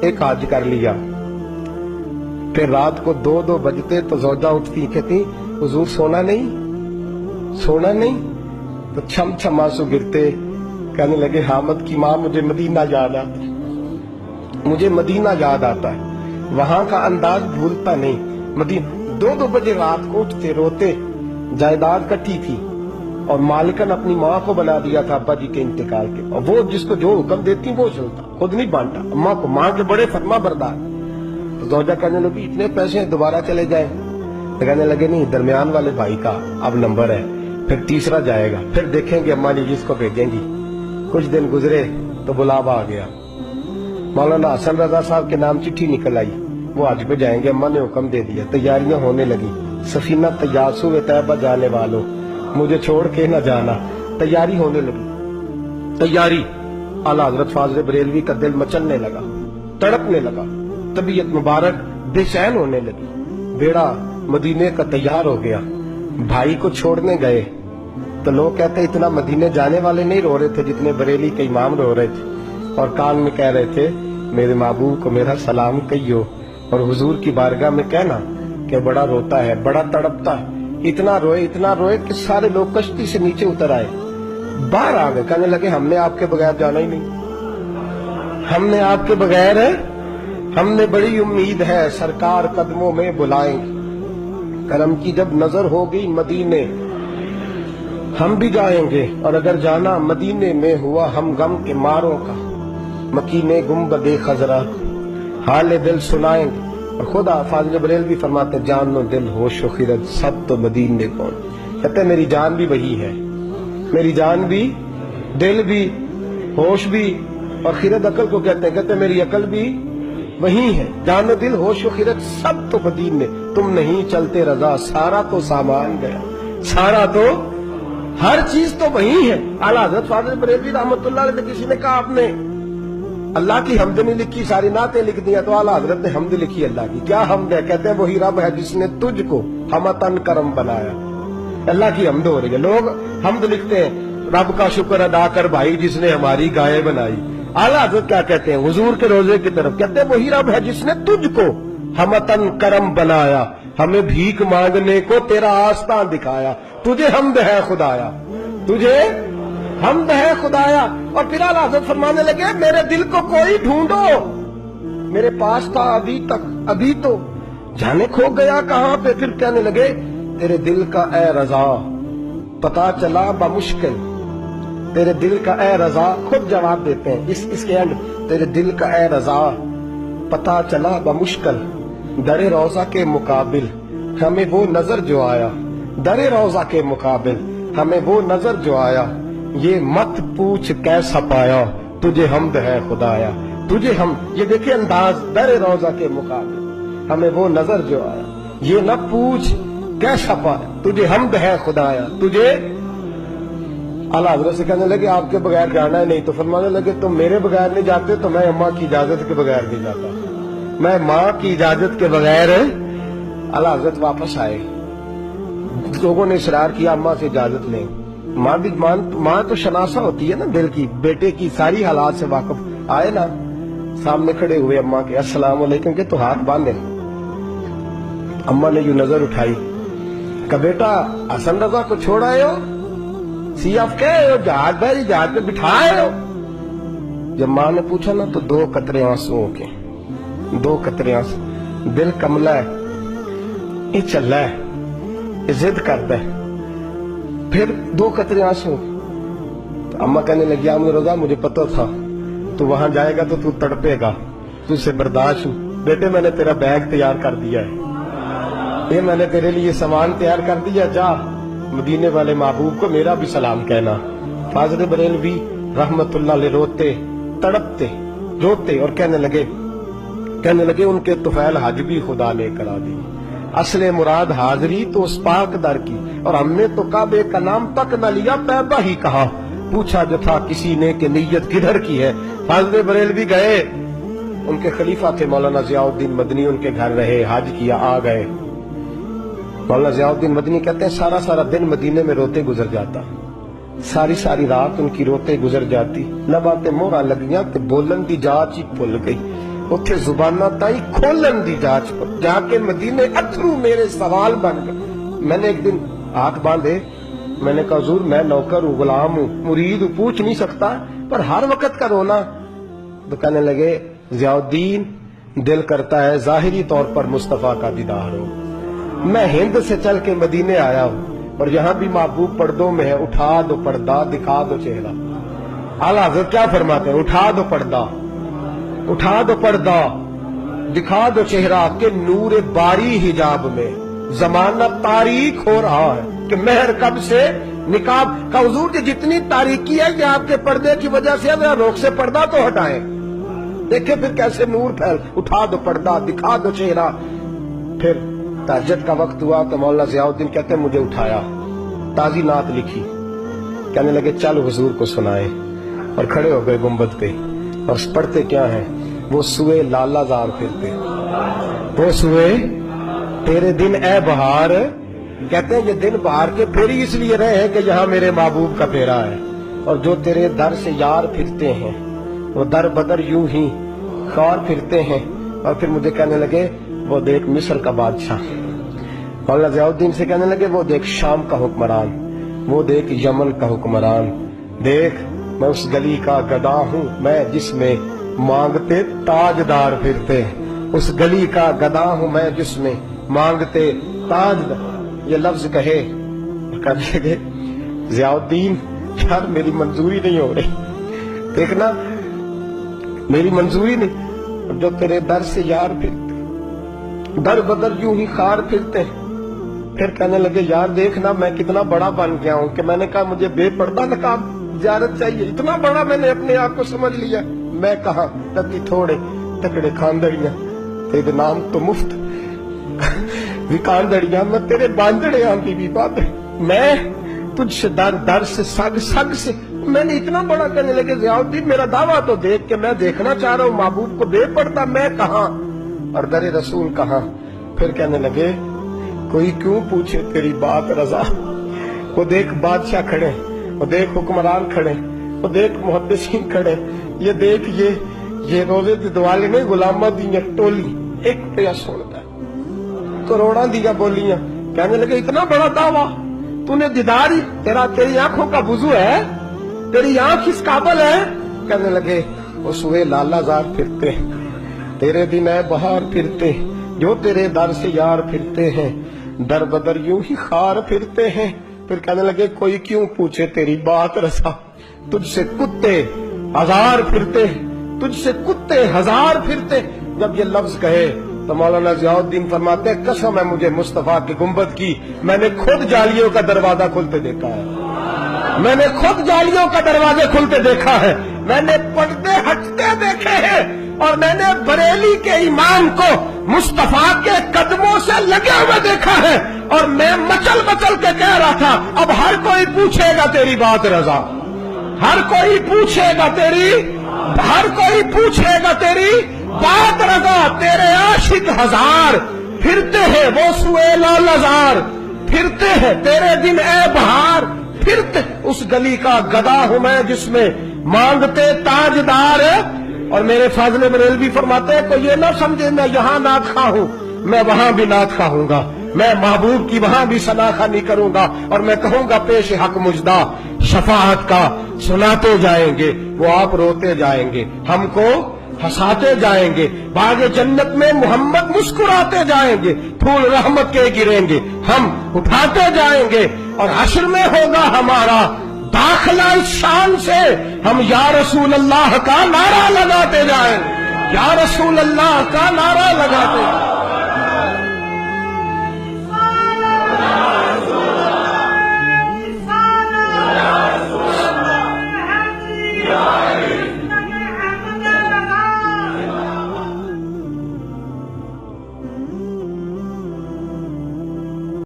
एक हाज कर लिया। फिर रात को 2-2 बजते तो ज़ौजा उठती, कहती हुजूर सोना नहीं। तो छम छम आंसू गिरते, कहने लगे हामद की माँ मुझे मदीना याद आता है, वहां का अंदाज भूलता नहीं। मदीना 2-2 बजे रात को उठते रोते। जायदाद कट्ठी थी और मालिकन अपनी माँ को बना दिया था अब्बा जी के इंतकाल के, और वो जिसको जो हुक्म देती वो चलता, खुद नहीं बांटा। अम्मा को, माँ के बड़े फरमा बरदार। तो ज़ौजा कहने लगी इतने पैसे दोबारा चले जाए। तो कहने लगे नहीं, दरमियान वाले भाई का अब नंबर है, फिर तीसरा जाएगा, फिर देखेंगे अम्मा जी जिसको भेजेंगी। कुछ दिन गुजरे तो बुलावा आ गया, मौलाना हसन रजा साहब के नाम चिट्ठी निकल आई, वो हज पे जाएंगे, अम्मा ने हुक्म दे दिया। तैयारियां होने लगी, सफीना तैयासु व तैबा जाने वालों, मुझे छोड़ के न जाना। तैयारी होने लगी, तैयारी। आला हजरत फाज़िल बरेलवी का दिल मचलने लगा, तड़पने लगा, तबीयत मुबारक बेचैन होने लगी। बेड़ा मदीने का तैयार हो गया। भाई को छोड़ने गए तो लोग कहते इतना मदीने जाने वाले नहीं रो रहे थे जितने बरेली के इमाम रो रहे थे, और कान में कह रहे थे मेरे महबूब को मेरा सलाम कहियो, और हुजूर की बारगाह में कहना कि बड़ा रोता है, बड़ा तड़पता है। इतना रोए कि सारे लोग कश्ती से नीचे उतर आए, बाहर आ गए। कहने लगे हमने आपके बगैर जाना ही नहीं, हमने आपके बगैर है, हमने बड़ी उम्मीद है सरकार कदमों में बुलाएंगे। करम की जब नजर होगी मदीने हम भी जाएंगे, और अगर जाना मदीने में हुआ हम गम के मारों का, मकीने गुम्बदे खजरा हाल दिल सुनाएंगे। और खुदा फाज़िल बरेलवी फरमाते जान व दिल होश व खिरत सब तो मदीने कौन। कहते मेरी जान भी वही है, मेरी जान भी, दिल भी, होश भी, और खिरत अकल को कहते मेरी अकल भी वही है। जान व दिल होश व खिरत सब तो मदीने, तुम नहीं चलते रजा सारा तो सामान गया, सारा तो हर चीज तो वही है। आला हज़रत फाज़िल बरेलवी रहमतुल्लाह अलैह, किसी ने कहा आपने अल्लाह की हमद नहीं लिखी, सारी नातें लिख दिया, तो आला हजरत ने हमद लिखी अल्लाह की। क्या हमद है? कहते हैं वही रब है जिसने तुझको हमतन करम बनाया। अल्लाह की हमद हो रही है। लोग हमद लिखते हैं रब का शुक्र अदा कर भाई जिसने हमारी गाय बनाई। आला हजरत क्या कहते हैं हुजूर के रोजे की तरफ, कहते हैं वही रब है जिसने तुझको हमतन करम बनाया, हमें भीख मांगने को तेरा आस्था दिखाया। तुझे हमद है खुदाया, तुझे हमद है खुदाया। और फिर आला हज़रत फरमाने लगे मेरे दिल को कोई ढूंढो, मेरे पास था अभी तक, अभी तो जाने खो गया कहां पे। फिर कहने लगे तेरे दिल का ए रजा पता चला बमुश्किल, तेरे दिल का ए रजा, खुद जवाब देते हैं इसके एंड, तेरे दिल का ए रजा पता चला बमुश्किल, दरे रोजा के मुकाबिल हमें वो नजर जो आया, दरे रोजा के मुकाबिल हमें वो नजर जो आया, ये मत पूछ कैसा पाया, तुझे हमद है खुदाया, तुझे हम। ये देखिए अंदाज, दरे रोजा के मुकाबिल हमें वो नजर जो आया, ये न पूछ कैसा पाया, तुझे हमद है खुदाया, तुझे। आला हज़रत से कहने लगे आपके बगैर जाना है नहीं, तो फरमाने लगे तुम मेरे बगैर नहीं जाते तो मैं अम्मा की इजाजत के बगैर नहीं जाता, मैं माँ की इजाजत के बगैर। आला हज़रत वापस आए, लोगों ने इसरार किया अम्मा से इजाजत लें। माँ तो शनासा होती है ना दिल की, बेटे की सारी हालात से वाकिफ। आए ना, सामने खड़े हुए अम्मा के, अस्सलाम वालेकुम के, तो हाथ बांधे। अम्मा ने यूं नजर उठाई, का बेटा हसन रजा को छोड़ आए हो, सीएफ के जहाज भाई जहाज पे बिठाए हो। जब माँ ने पूछा ना तो 2 कतरे आंसुओं के, 2 कतरे आंसू। दिल कमला है, ये चल है, ये जिद करता है। फिर 2 कतरे आंसू। तो अम्मा कहने लगी आमद रजा मुझे पता था तू वहां जाएगा तो तू तड़पेगा, तुझसे बर्दाश्त। बेटे मैंने तेरा बैग तैयार कर दिया है, ये मैंने तेरे लिए सामान तैयार कर दिया, जा मदीने वाले महबूब को मेरा भी सलाम कहना। फाज़िल बरेलवी रहमतुल्लाह अलैह रोते तड़पते रोते और कहने लगे उनके तुफैल हज भी खुदा ने करा दी, असले मुराद हाजिरी तो उस पाक दर की, और हमने तो काबे का नाम तक न लिया, तैबा ही कहा, पूछा जो था किसी ने कि नीयत किधर की है। फाज़िल बरेलवी गए, उनके खलीफा थे मौलाना ज़ियाउद्दीन मदनी, उनके घर रहे, हज किया, आ गए। मौलाना ज़ियाउद्दीन मदनी कहते हैं सारा दिन मदीने में रोते गुजर जाता, सारी रात उनकी रोते गुजर जाती। लबाते मोहरा लगियां ते बोलन दी जाच ही भुल गई। اتھے زبانہ تائی کھولن دی جا کے مدینے اتھرو میرے سوال بن گئے۔ میں نے ایک دن ہاتھ باندھے، میں نے کہا حضور میں نوکر ہوں، غلام ہوں، مرید ہوں، پوچھ نہیں سکتا، پر ہر وقت کا رونا۔ تو کہنے لگے ضیاء الدین دل کرتا ہے ظاہری طور پر مصطفیٰ کا دیدار ہو، میں ہند سے چل کے مدینے آیا ہوں اور یہاں بھی محبوب پردوں میں ہے، اٹھا دو پردہ دکھا دو چہرہ۔ اعلیٰ حضرت کیا فرماتے ہیں؟ اٹھا دو پردہ، اٹھا دو پردہ دکھا دو چہرہ، کہ نور باری حجاب میں زمانہ تاریک ہو رہا ہے، کہ مہر کب سے نقاب کا حضور کی جتنی تاریکی ہے کہ آپ کے پردے کی وجہ سے ذرا روک سے پردہ تو ہٹائیں، دیکھیں پھر کیسے نور پھیل۔ اٹھا دو پردہ دکھا دو چہرہ۔ پھر تہجد کا وقت ہوا تو مولانا ضیاء الدین کہتے ہیں مجھے اٹھایا، تازی نعت لکھی، کہنے لگے چل حضور کو سنائے، اور کھڑے ہو گئے گنبد پہ اور پڑھتے کیا ہیں؟ وہ سوئے لالا زار پھرتے، وہ سوئے تیرے دن اے بہار، کہتے ہیں یہ دن بہار کے پھیری اس لیے رہے ہیں کہ یہاں میرے محبوب کا پھیرا ہے، اور جو تیرے در سے یار پھرتے ہیں وہ در بدر یوں ہی خار پھرتے ہیں۔ اور پھر مجھے کہنے لگے وہ دیکھ مصر کا بادشاہ، مولانا ضیاء الدین سے کہنے لگے وہ دیکھ شام کا حکمران، وہ دیکھ یمن کا حکمران، دیکھ میں اس گلی کا گدا ہوں میں جس میں مانگتے تاجدار پھرتے، اس گلی کا گدا ہوں میں جس میں مانگتے تاجدار۔ یہ لفظ کہے کہنے لگے ضیاء الدین یار میری منظوری نہیں ہو رہی، دیکھنا میری منظوری نہیں، جو تیرے در سے یار پھرتے در بدر یوں ہی خار پھرتے۔ پھر کہنے لگے یار دیکھنا میں کتنا بڑا بن گیا ہوں، کہ میں نے کہا مجھے بے پردہ نقاب زیارت چاہیے، اتنا بڑا میں نے اپنے آپ کو سمجھ لیا، میں کہاں تتی تھوڑے تکڑے کھاندڑیاں تیرے نام تو مفت وکاندڑیاں، میں تیرے باندڑے آندھی بھی بات، میں تجھ سے در در سے سگ سگ سے، میں نے اتنا بڑا کہنے لگے ضیاء الدین میرا دعویٰ تو دیکھ کہ میں دیکھنا چاہ رہا ہوں محبوب کو بے پردہ، میں کہاں اور در رسول کہاں۔ پھر کہنے لگے کوئی کیوں پوچھے تیری بات رضا، وہ دیکھ بادشاہ کھڑے، وہ دیکھ حکمران کھڑے، وہ دیکھ محدثین کھڑے، یہ دیکھ یہ روزے دی دوالے نے غلامہ دیا ٹولی، ایک پیا سنتا ہے کروڑاں دیا بولیاں۔ کہنے لگے اتنا بڑا دعویٰ تو نے دیداری، تیری آنکھوں کا وضو ہے، تیری آنکھ اس قابل ہے؟ کہنے لگے وہ سوئے لالا زار پھرتے، تیرے دن اے بہار پھرتے، جو تیرے در سے یار پھرتے ہیں، در بدر یوں ہی خار پھرتے ہیں۔ پھر کہنے لگے کوئی کیوں پوچھے تیری بات رسا، تجھ سے کتے ہزار پھرتے، تجھ سے کتے ہزار پھرتے۔ جب یہ لفظ کہے تو مولانا ضیاء الدین فرماتے ہیں قسم ہے مجھے مصطفیٰ کی گنبد کی، میں نے خود جالیوں کا دروازہ کھلتے دیکھا ہے، میں نے خود جالیوں کا دروازے کھلتے دیکھا ہے، میں نے پردے ہٹتے دیکھے ہیں، اور میں نے بریلی کے امام کو مصطفیٰ کے قدموں سے لگے ہوئے دیکھا ہے، اور میں مچل مچل کے کہہ رہا تھا اب ہر کوئی پوچھے گا تیری بات رضا، ہر کوئی پوچھے گا تیری، ہر کوئی پوچھے گا تیری بات رضا، تیرے عاشق ہزار پھرتے ہیں وہ سوئے لالزار پھرتے ہیں، تیرے دن اے بہار پھرتے، اس گلی کا گدا ہوں میں جس میں مانگتے تاجدار۔ اور میرے فاضل بریلوی فرماتے ہیں کوئی یہ نہ سمجھے میں یہاں نعت خواہ ہوں، میں وہاں بھی نعت خواہ ہوں گا، میں محبوب کی وہاں بھی ثنا خوانی کروں گا، اور میں کہوں گا پیش حق مجدہ شفاعت کا سناتے جائیں گے، وہ آپ روتے جائیں گے، ہم کو ہنساتے جائیں گے، باغ جنت میں محمد مسکراتے جائیں گے، پھول رحمت کے گریں گے، ہم اٹھاتے جائیں گے، اور حشر میں ہوگا ہمارا داخلہ اس شان سے، ہم یا رسول اللہ کا نعرہ لگاتے جائیں، یا رسول اللہ کا نعرہ لگاتے